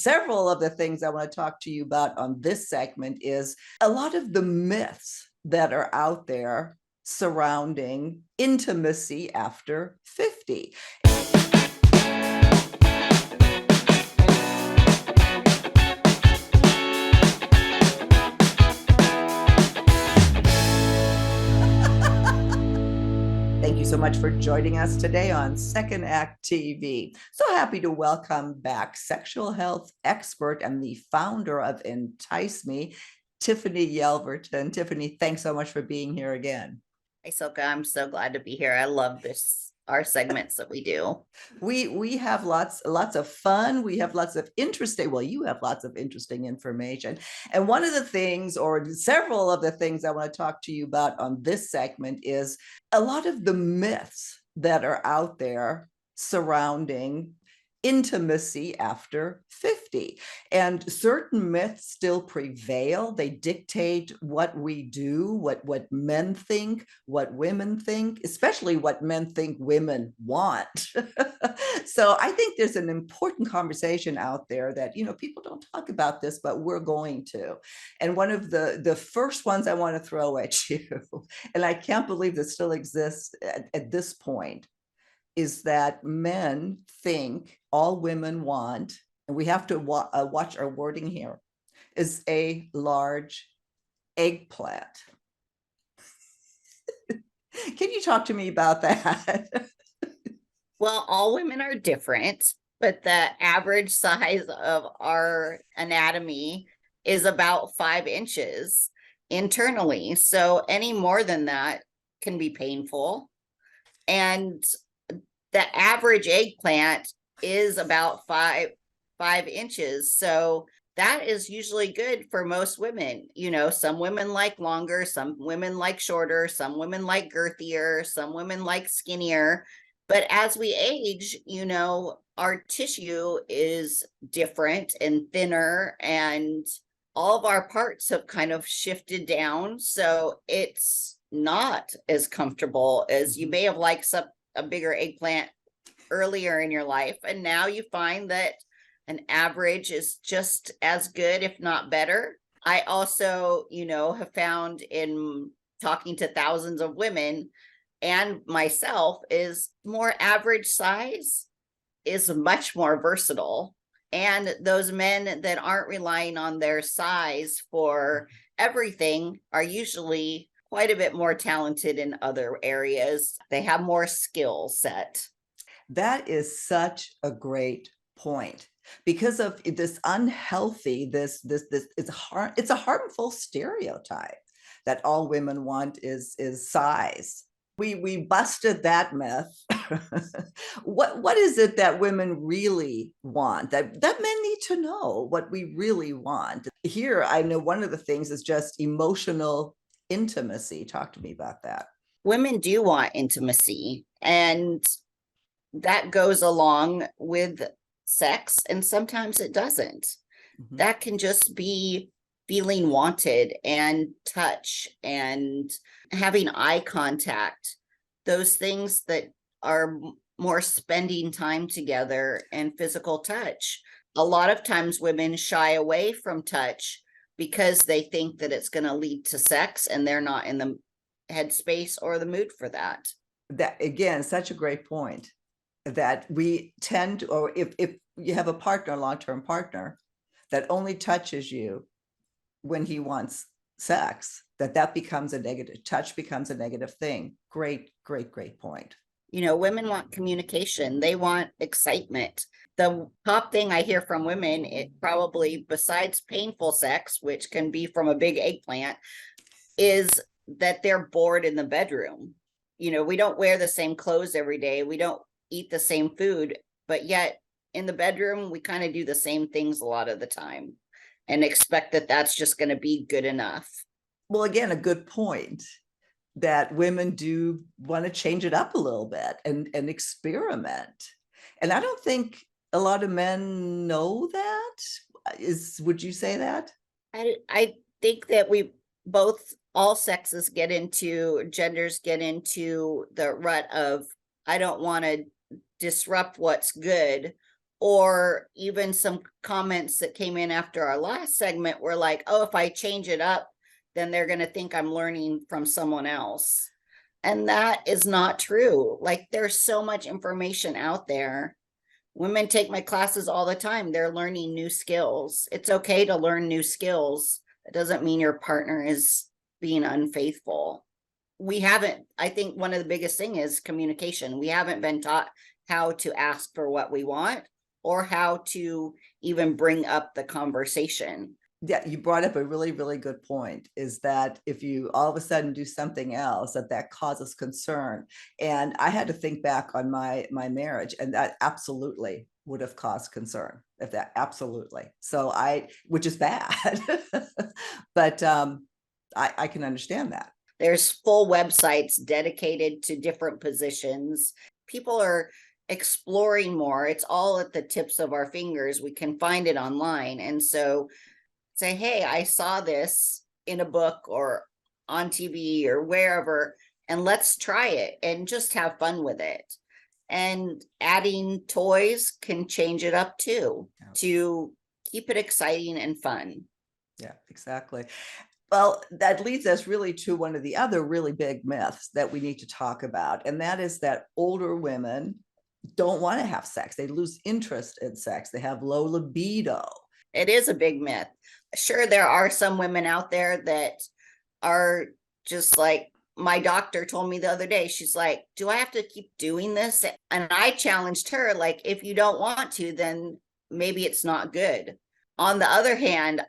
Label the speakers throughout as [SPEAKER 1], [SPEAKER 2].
[SPEAKER 1] several of the things I want to talk to you about on this segment is a lot of the myths that are out there surrounding intimacy after 50. Thank you so much for joining us today on Second Act TV. So happy to welcome back sexual health expert and the founder of EnticeMe, Tiffany Yelverton. Tiffany, thanks so much for being here again.
[SPEAKER 2] Hey, Silka, I'm so glad to be here. I love our segments that we do.
[SPEAKER 1] We have lots of fun. We have lots of interesting, well, you have lots of interesting information. And one of the things, or several of the things I want to talk to you about on this segment is a lot of the myths that are out there surrounding intimacy after 50. And certain myths still prevail. They dictate what we do, what men think, what women think, especially what men think women want. So I think there's an important conversation out there that, people don't talk about this, but we're going to. And one of the first ones I want to throw at you, and I can't believe this still exists at this point, is that men think all women want, and we have to watch our wording here, is a large eggplant. Can you talk to me about that?
[SPEAKER 2] Well, all women are different, but the average size of our anatomy is about 5 inches internally. So any more than that can be painful. And the average eggplant is about five inches. So that is usually good for most women. Some women like longer, some women like shorter, some women like girthier, some women like skinnier. But as we age, our tissue is different and thinner, and all of our parts have kind of shifted down. So it's not as comfortable as you may have liked a bigger eggplant earlier in your life. And now you find that an average is just as good, if not better. I also, have found in talking to thousands of women and myself is more average size is much more versatile. And those men that aren't relying on their size for everything are usually quite a bit more talented in other areas. They have more skill set.
[SPEAKER 1] That is such a great point. Because of this unhealthy, it's a harmful stereotype that all women want is size. We busted that myth. What is it that women really want, that men need to know what we really want? Here, I know one of the things is just emotional intimacy. Talk to me about that.
[SPEAKER 2] Women do want intimacy, and that goes along with sex, and sometimes it doesn't. Mm-hmm. That can just be feeling wanted and touch and having eye contact, those things that are more spending time together and physical touch. A lot of times women shy away from touch because they think that it's going to lead to sex, and they're not in the headspace or the mood for that.
[SPEAKER 1] That, again, such a great point, that we tend to, or if you have a partner, a long-term partner, that only touches you when he wants sex, that becomes a negative, touch becomes a negative thing. Great point.
[SPEAKER 2] Women want communication. They want excitement. The top thing I hear from women, it probably besides painful sex, which can be from a big eggplant, is that they're bored in the bedroom. We don't wear the same clothes every day. We don't eat the same food, but yet in the bedroom, we kind of do the same things a lot of the time and expect that that's just going to be good enough.
[SPEAKER 1] Well, again, a good point, that women do want to change it up a little bit and experiment. And I don't think a lot of men know that. Would you say that?
[SPEAKER 2] I think that all sexes genders get into the rut of, I don't want to disrupt what's good, Or even some comments that came in after our last segment were like, oh, if I change it up, then they're going to think I'm learning from someone else. And that is not true. Like, there's so much information out there. Women take my classes all the time. They're learning new skills. It's okay to learn new skills. It doesn't mean your partner is being unfaithful. We haven't, I think one of the biggest thing is communication. We haven't been taught how to ask for what we want or how to even bring up the conversation.
[SPEAKER 1] Yeah, you brought up a really, really good point, is that if you all of a sudden do something else, that causes concern. And I had to think back on my marriage, and that absolutely would have caused concern, if that, absolutely. So which is bad, but I can understand that.
[SPEAKER 2] There's full websites dedicated to different positions. People are exploring more. It's all at the tips of our fingers. We can find it online. And so say, hey, I saw this in a book or on TV or wherever, and let's try it and just have fun with it. And adding toys can change it up too, to keep it exciting and fun.
[SPEAKER 1] Yeah, exactly. Well, that leads us really to one of the other really big myths that we need to talk about. And that is that older women don't want to have sex. They lose interest in sex. They have low libido.
[SPEAKER 2] It is a big myth. Sure, there are some women out there that are just like, my doctor told me the other day, she's like, do I have to keep doing this? And I challenged her, like, if you don't want to, then maybe it's not good. On the other hand,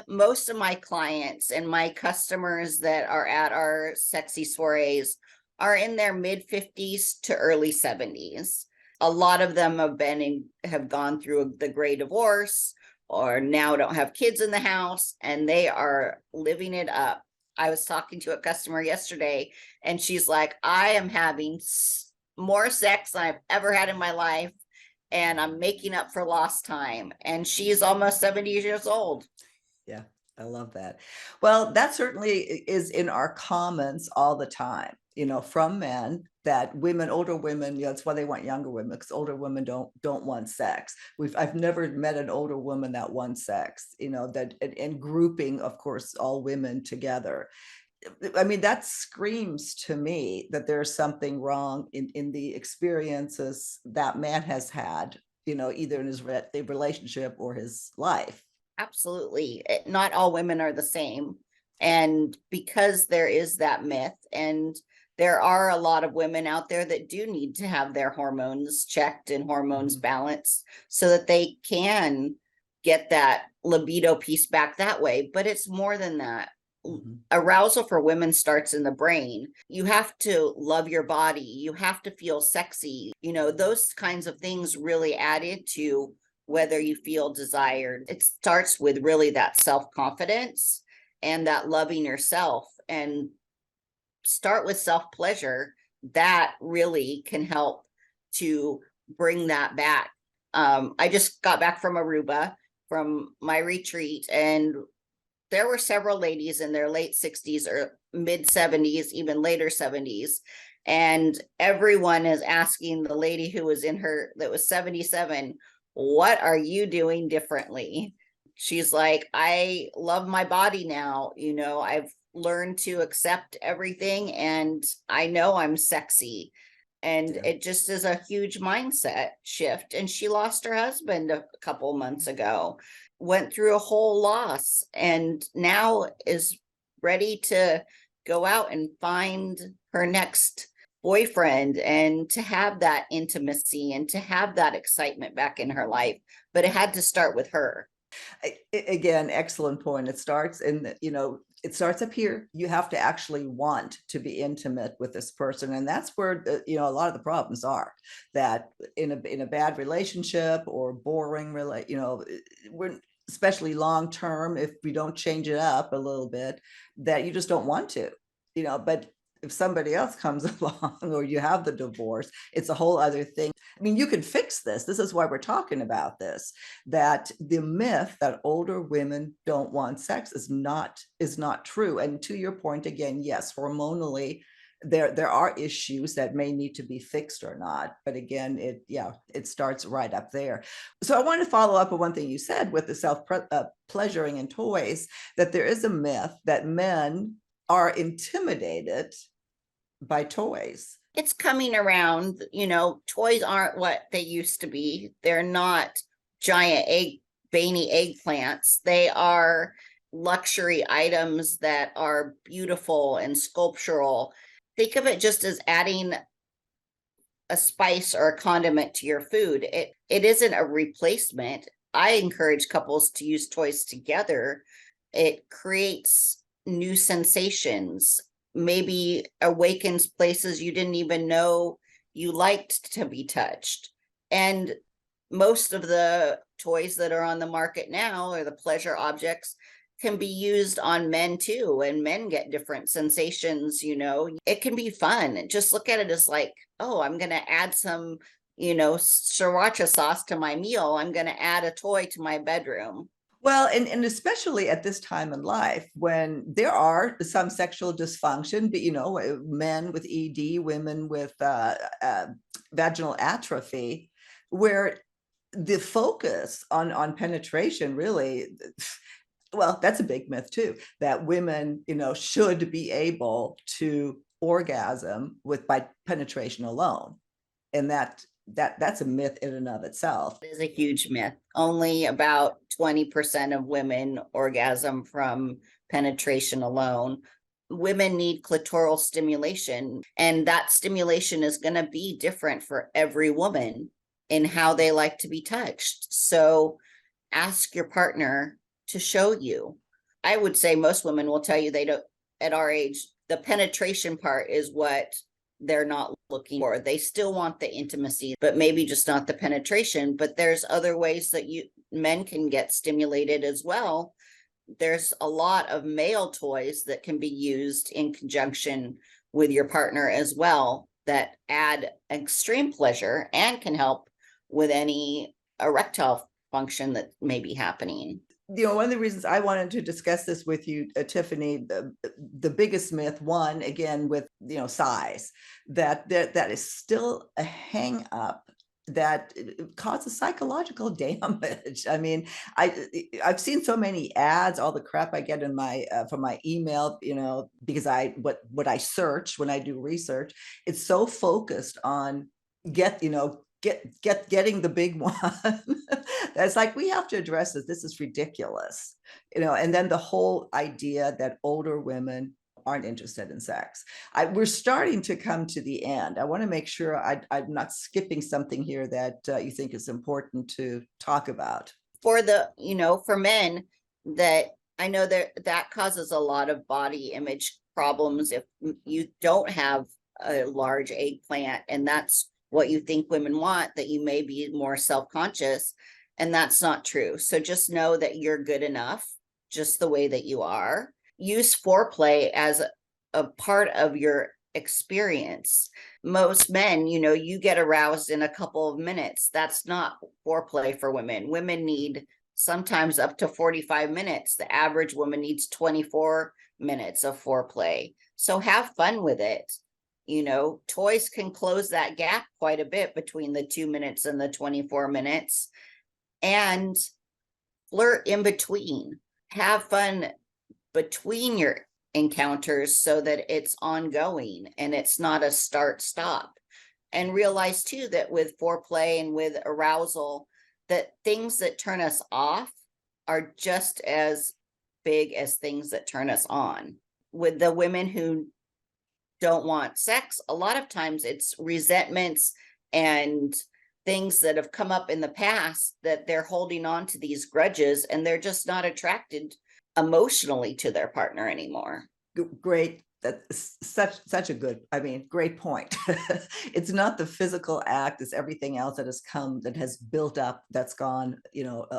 [SPEAKER 2] most of my clients and my customers that are at our sexy soirees are in their mid 50s to early 70s. A lot of them have gone through the great divorce, or now don't have kids in the house, and they are living it up. I was talking to a customer yesterday, and she's like, I am having more sex than I've ever had in my life, and I'm making up for lost time. And she's almost 70 years old.
[SPEAKER 1] Yeah, I love that. Well, that certainly is in our comments all the time, from men, that older women, that's why they want younger women, because older women don't want sex. I've never met an older woman that wants sex, that, and grouping, of course, all women together. I mean, that screams to me that there's something wrong in the experiences that man has had, either in his the relationship or his life.
[SPEAKER 2] Absolutely. Not all women are the same. And because there is that myth, and there are a lot of women out there that do need to have their hormones checked and hormones balanced so that they can get that libido piece back that way. But it's more than that. Arousal for women starts in the brain. You have to love your body. You have to feel sexy. Those kinds of things really added to whether you feel desired. It starts with really that self-confidence and that loving yourself, and start with self-pleasure. That really can help to bring that back. I just got back from Aruba from my retreat, and there were several ladies in their late 60s or mid 70s, even later 70s. And everyone is asking the lady who was that was 77, what are you doing differently? She's like, I love my body now. I've learned to accept everything, and I know I'm sexy. And it just is a huge mindset shift. And she lost her husband a couple months ago, went through a whole loss, and now is ready to go out and find her next boyfriend, and to have that intimacy and to have that excitement back in her life. But it had to start with her.
[SPEAKER 1] Again, excellent point. It starts it starts up here. You have to actually want to be intimate with this person. And that's where, a lot of the problems are, that in a bad relationship or boring, we're, especially long-term, if we don't change it up a little bit, that you just don't want to, but if somebody else comes along, or you have the divorce, it's a whole other thing. I mean, you can fix this. This is why we're talking about this, that the myth that older women don't want sex is not true. And to your point again, yes, hormonally, there are issues that may need to be fixed or not. But again, it starts right up there. So I want to follow up on one thing you said with the pleasuring in toys, that there is a myth that men are intimidated by toys.
[SPEAKER 2] It's coming around, toys aren't what they used to be. They're not giant veiny eggplants. They are luxury items that are beautiful and sculptural. Think of it just as adding a spice or a condiment to your food. It isn't a replacement. I encourage couples to use toys together. It creates new sensations, maybe awakens places you didn't even know you liked to be touched. And most of the toys that are on the market now, or the pleasure objects, can be used on men too, and men get different sensations. It can be fun. Just look at it as like, oh, I'm going to add some sriracha sauce to my meal. I'm going to add a toy to my bedroom.
[SPEAKER 1] Well, and especially at this time in life when there are some sexual dysfunction, but men with ED, women with vaginal atrophy, where the focus on penetration really, well, that's a big myth too, that women, should be able to orgasm by penetration alone. And that's a myth in and of itself.
[SPEAKER 2] It is a huge myth. Only about 20% of women orgasm from penetration alone. Women need clitoral stimulation, and that stimulation is going to be different for every woman in how they like to be touched. So ask your partner to show you. I would say most women will tell you they don't, at our age, the penetration part is what they're not looking for. They still want the intimacy, but maybe just not the penetration. But there's other ways that men can get stimulated as well. There's a lot of male toys that can be used in conjunction with your partner as well, that add extreme pleasure and can help with any erectile function that may be happening.
[SPEAKER 1] One of the reasons I wanted to discuss this with you, Tiffany, the biggest myth, one, again, with size, that is still a hang up that causes psychological damage. I mean, I've seen so many ads, all the crap I get in my from my email, because what I search when I do research, it's so focused on getting the big one. That's like, we have to address this is ridiculous, and then the whole idea that older women aren't interested in sex. We're starting to come to the end. I want to make sure I'm not skipping something here that you think is important to talk about.
[SPEAKER 2] For for men, that I know that causes a lot of body image problems if you don't have a large eggplant and that's what you think women want, that you may be more self-conscious, and that's not true. So just know that you're good enough just the way that you are. Use foreplay as a part of your experience. Most men, you get aroused in a couple of minutes. That's not foreplay for women. Women need sometimes up to 45 minutes. The average woman needs 24 minutes of foreplay. So have fun with it. Toys can close that gap quite a bit between the 2 minutes and the 24 minutes, and flirt in between. Have fun between your encounters so that it's ongoing and it's not a start stop. And realize too that with foreplay and with arousal, that things that turn us off are just as big as things that turn us on. With the women who don't want sex, a lot of times it's resentments and things that have come up in the past that they're holding on to, these grudges, and they're just not attracted emotionally to their partner anymore.
[SPEAKER 1] Great. That's such a good, great point. It's not the physical act, it's everything else that has built up, that's gone,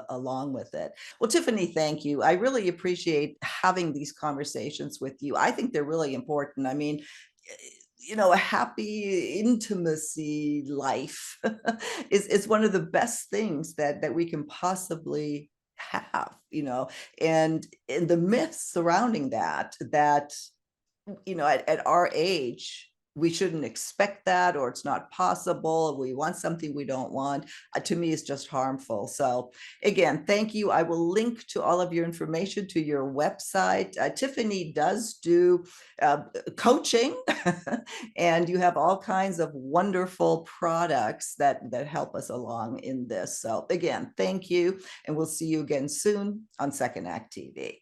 [SPEAKER 1] along with it. Well, Tiffany, thank you. I really appreciate having these conversations with you. I think they're really important. A happy intimacy life is one of the best things that we can possibly have, and the myths surrounding that at our age, we shouldn't expect that, or it's not possible. We want something we don't want. To me, it's just harmful. So again, thank you. I will link to all of your information to your website. Tiffany does do coaching and you have all kinds of wonderful products that help us along in this. So again, thank you. And we'll see you again soon on Second Act TV.